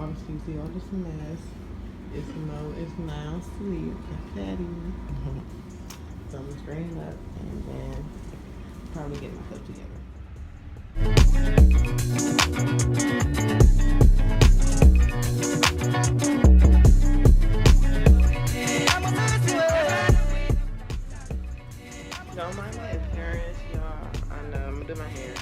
obviously see all this mess. Ismo is now asleep. Fatty. So I'm gonna straighten up and then probably get myself together. Don't mind my appearance, y'all. I know I'm gonna do my hair.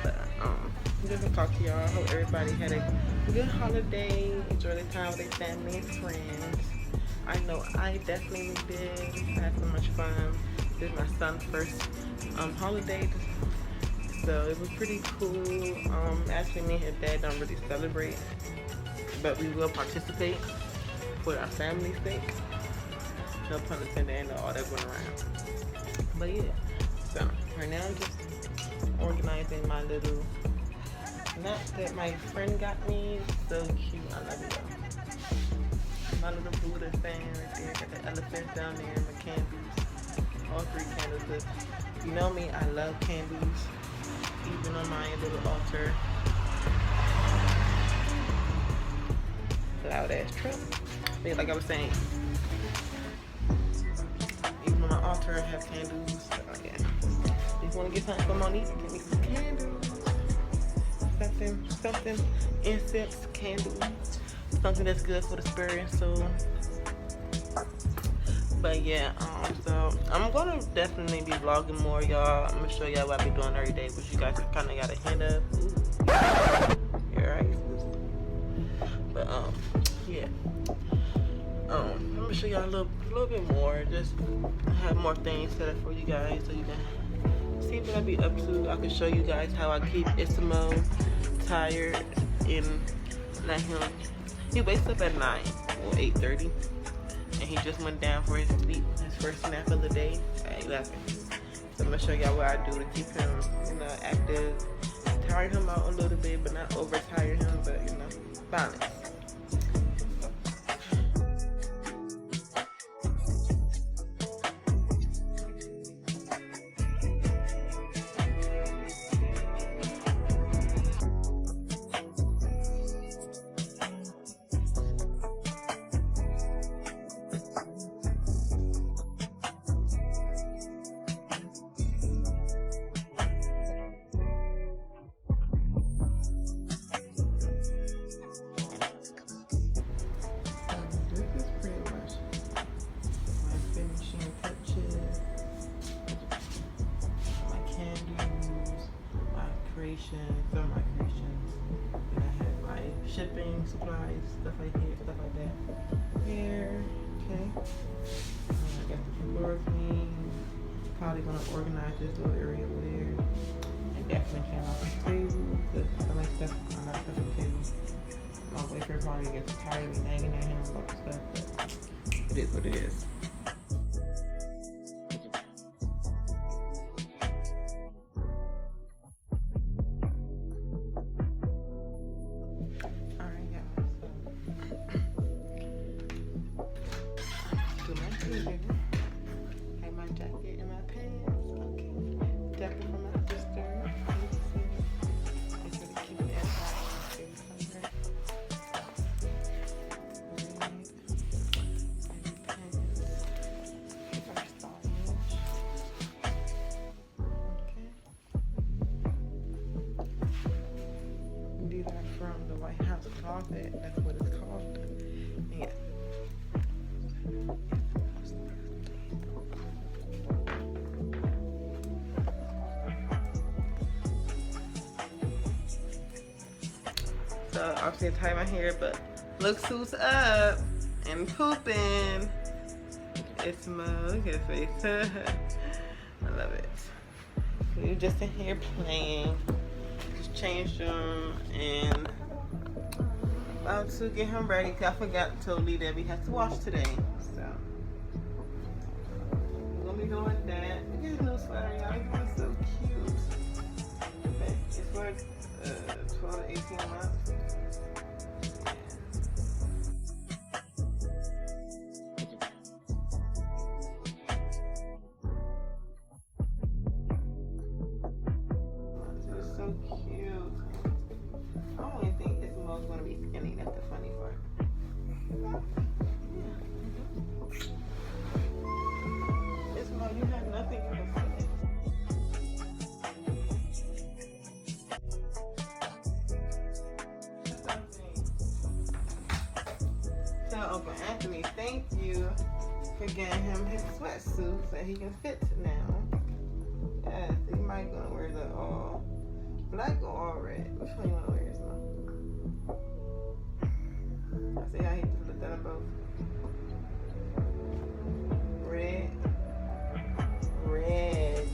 But I'm just gonna talk to y'all. I hope everybody had a good holiday. Enjoy the time with their family and friends. I know I definitely did. I had so much fun. This is my son's first holiday, so it was pretty cool. Actually, me and his dad don't really celebrate, but we will participate for our family's sake. No pun intended, and all that going around. But yeah, so right now I'm just organizing my little nut that my friend got me. So cute, I love it though. My little Buddha fan right there, got the elephants down there, my candles, all 3 candles. But you know me, I love candles, even on my little altar. Loud ass truck. But like I was saying, even on my altar I have candles. So yeah. If you want to get something for Monique, get me some candles. Something, incense, candles. Something that's good for the spirit and soul. But yeah, so I'm gonna definitely be vlogging more, y'all. I'm gonna show y'all what I be doing every day, which you guys kind of got a hint of. You're right. But yeah. I'm gonna show y'all a little bit more. Just have more things set up for you guys, so you can see what I be up to. I can show you guys how I keep Ismo tired and let him. He wakes up at 9 or 8:30, and he just went down for his sleep, his first nap of the day at 11. So I'm gonna show y'all what I do to keep him, active, tire him out a little bit, but not overtire him, but balance. Some of my creations. Then I have my shipping supplies, stuff like that. Here, okay. I got the floor clean. Probably gonna organize this little area over there. And definitely clean off the table, because some of my stuff, I'm not stuff on the table. My boyfriend probably gets tired of me nagging at him about the stuff, but it is what it is. Have my jacket and my pants. Okay. Jacket from my sister. It's really cute and Okay. These are from the White House closet. That's what it's called. Yeah. So obviously I tie my hair, but look who's up and pooping. It's look at his face. I love it. We're just in here playing. Just changed him and about to get him ready. Cause I forgot totally that we have to wash today. So we're gonna be doing that. Look at his little sweater, y'all. He's so cute. Okay. It's for 12 to 18 months. So cute. I don't even think this mug's gonna be skinny. It's more you have nothing for the foot. So Uncle Anthony, thank you for getting him his sweatsuit so he can fit now. Yes, he might gonna wear the all black or all red. Which one you wanna wear, Isma? I see how he just looked at them both. Red. Red.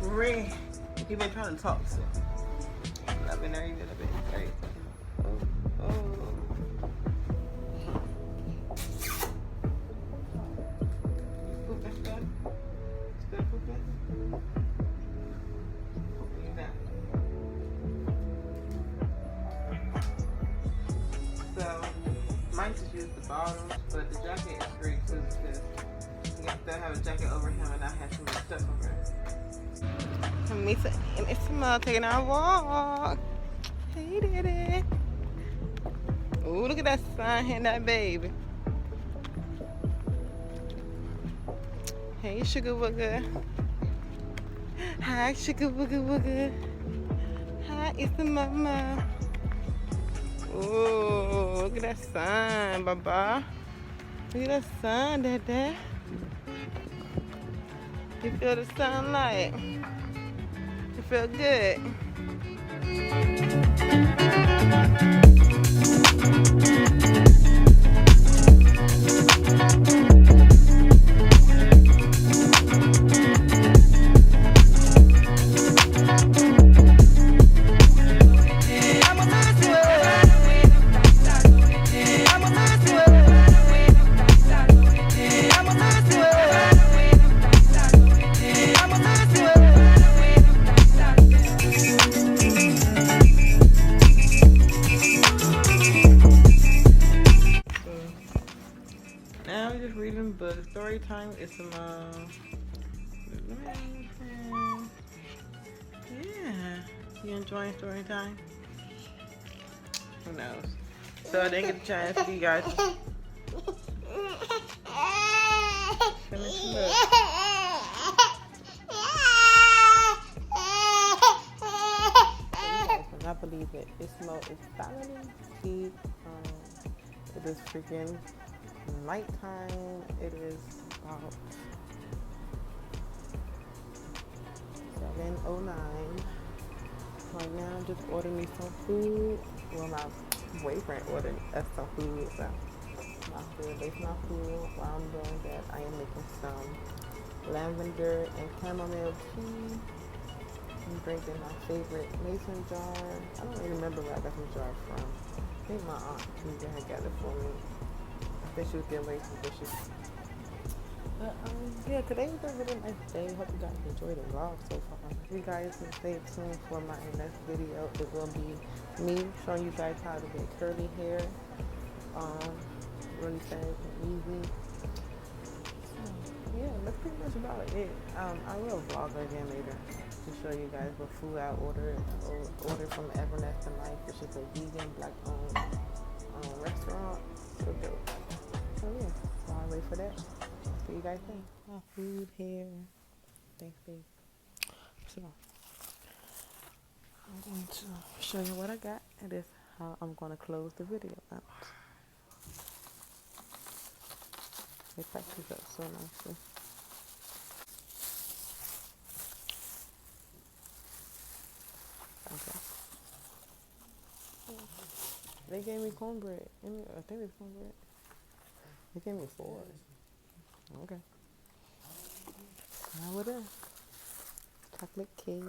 Red. He been trying to talk to. I've been there, he been a bit great. Oh. Pooping stuff? Still pooping? You got. So, might just use the bottoms, but the jacket is great too because you can still have a jacket over him and not have too much stuff over him. Misa and Isma taking our walk. Hey, Daddy. Oh, look at that sun hitting that baby. Hey, Sugar Wooga. Hi, Sugar Wooga Wooga. Hi, Isma Mama. Oh, look at that sun, Baba. Look at that sun, Dada. You feel the sunlight? You feel good? Now I'm just reading books. Story time is some yeah. You enjoying story time? Who knows? So I didn't get a chance for you guys to finish the book. I believe it. It's finally deep. It is freaking nighttime. It is about 7:09. Right now, I'm just ordering me some food. Well, my boyfriend ordered us some food, so I'm going to make my food. While I'm doing that, I am making some lavender and chamomile tea. I'm drinking my favorite mason jar. I don't even remember where I got this jar from. I think my aunt had got it for me. I think she was getting away some dishes. But yeah, today was a really nice day. Hope you guys enjoyed the vlog so far. You guys can stay tuned for my next video. It will be me showing you guys how to get curly hair. Really fast and easy. Yeah, that's pretty much about it. I will vlog again later to show you guys what food I ordered from Evernest and Life, which is a vegan, black-owned restaurant. So dope. So yeah, I'll wait for that. See you guys then. My food here. Thanks, babe. So I'm going to show you what I got, and this is how I'm going to close the video out. They packed this up so nicely. Okay. They gave me cornbread. I think it's cornbread. They gave me 4. Okay. Now what else? Chocolate cake.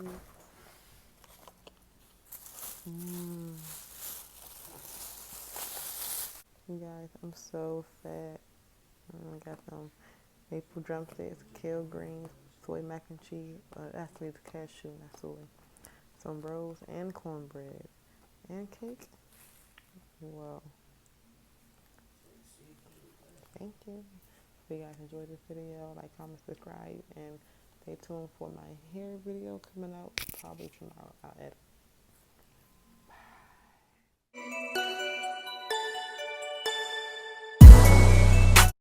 You guys, I'm so fat. I got some maple drumsticks, kale greens, soy mac and cheese. Actually, it's cashew, not soy. Some rolls and cornbread and cake. Wow. Thank you. If you guys enjoyed this video, like, comment, subscribe, and Stay tuned for my hair video coming out probably tomorrow. I'll edit